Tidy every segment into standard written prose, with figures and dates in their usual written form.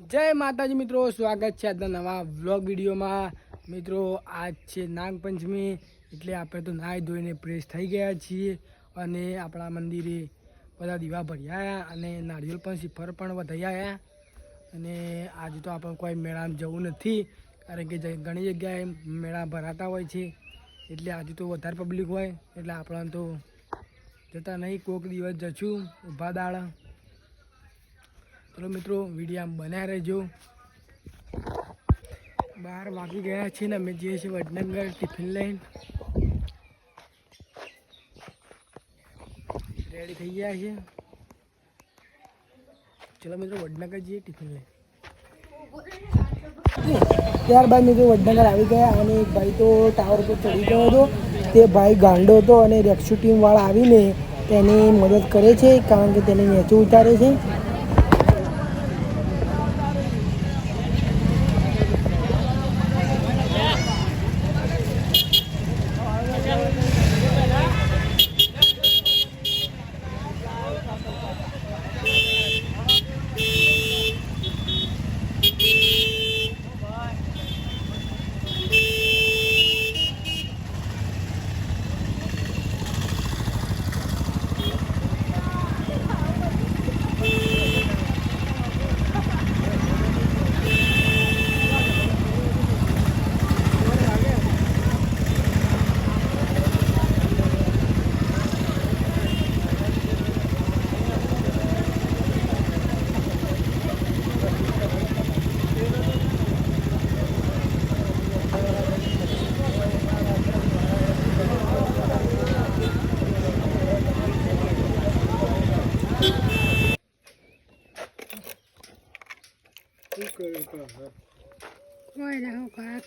જય માતાજી મિત્રો, સ્વાગત છે આજના નવા વ્લોગ વિડીયોમાં। મિત્રો આજ છે નાગપંચમી, એટલે આપણે તો નાહી ધોઈને ફ્રેશ થઈ ગયા છીએ અને આપણા મંદિરે બધા દીવા ભર્યા અને નારિયેળ પણ શ્રીફળ પણ વધાર્યા। અને આજે તો આપણે કોઈ મેળામાં જવું નથી, કારણ કે ઘણી જગ્યાએ મેળા ભરાતા હોય છે, એટલે આજે તો વધારે પબ્લિક હોય એટલે આપણને તો જતા નહીં, કોઈક દિવસ જશું ઊભા દાડા। ચલો મિત્રો, વિડીયો બનાવી રહેજો। 12 વાગી ગયા છે ને અમે જઈએ છીએ વડનગર ટિફિન લઈને। રેડી થઈ ગયા છે, ચલો મિત્રો વડનગર જઈએ ટિફિન લઈને। ત્યારબાદ મિત્રો વડનગર આવી ગયા અને એક ભાઈ તો ટાવર પર ચડી ગયો હતો। તે ભાઈ ગાંડો હતો અને રેસ્ક્યુ ટીમવાળા આવીને તેની મદદ કરે છે, કારણ કે તેને નીચે ઉતારે છે।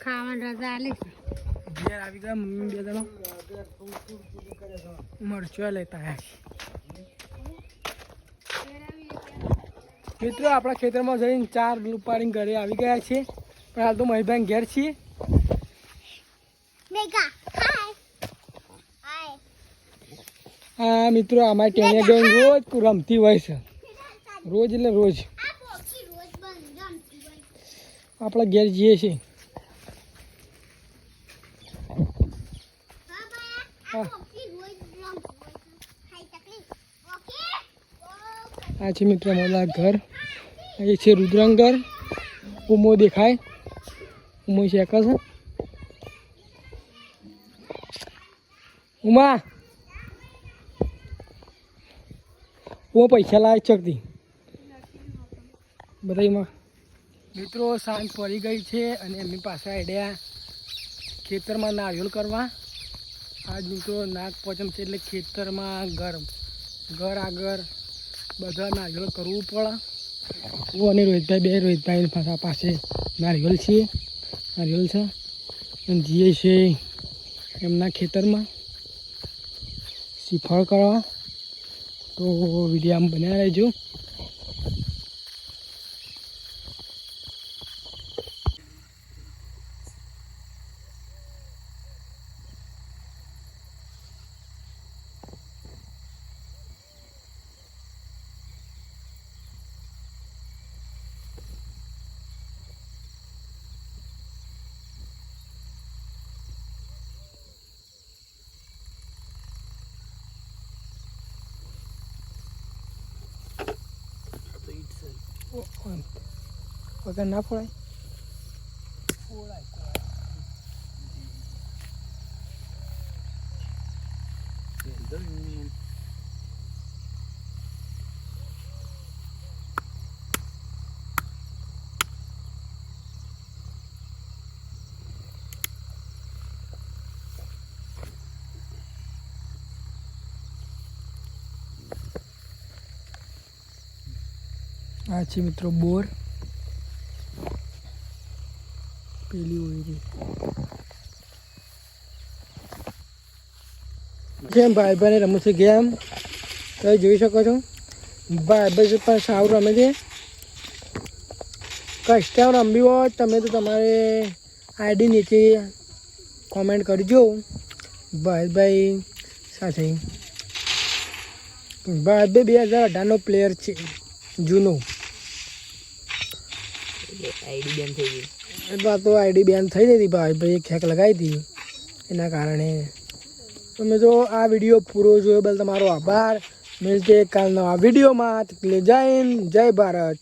ખાવાનું રજા આલી ઘેર આવી ગયા મમ્મી બે જણા મરચો લેતા આવ્યા છે। મિત્રો આપણા ખેતરમાં જઈને 4 ઉપાડીને ઘરે આવી ગયા છે, પણ હાલ તો મહીભાઈ ઘેર છીએ। હા મિત્રો, અમારી ટેનિયા ગેંગ રોજ રમતી હોય છે, રોજ એટલે રોજ આપણે ઘેર જઈએ છીએ। આ છે મિત્રો અમારા ઘર, એ છે રુદ્રંગર, ઉમો દેખાય, ઉમો શેક છે, ઉમા ઓ પૈસા લાવે ચકતી બધામાં। મિત્રો સાંજ પડી ગઈ છે અને એમની પાસે આડ્યા ખેતરમાં નારિયેળ કરવા। આજ મિત્રો નાગપંચમ છે એટલે ખેતરમાં ઘર આગળ બધા નારિયેળ કરવું પડે। હું અને રોહિતભાઈ રોહિતભાઈ પાસે નારિયેળ છે અને જઈએ છે એમના ખેતરમાં શ્રીફળ કરવા। તો વિડીયો બનાવી રહેજો। વગર ના ફોડાય, આ છે મિત્રો બોર, પેલી હોય છે ભાઈ ભાઈને રમું છે ગેમ, તમે જોઈ શકો છો ભાઈ પણ સારું રમે છે। કસ્ટમ રમવી હોય તમે તો તમારે આઈડી નીચે કોમેન્ટ કરજો ભાઈ સાથે। ભાઈ 2018નો પ્લેયર છે, જૂનો। આઈડી બેન થઈ ગઈ. એ વાત તો આઈડી બેન થઈ ગઈ હતી ભાઈ, ભાઈ ખેક લગાવી હતી એના કારણે. તમે જો આ વિડીયો પૂરો જોયો બદલ તમારો આભાર. મળીએ કાલ નવા વિડીયોમાં. જય હિન્દ, જય ભારત.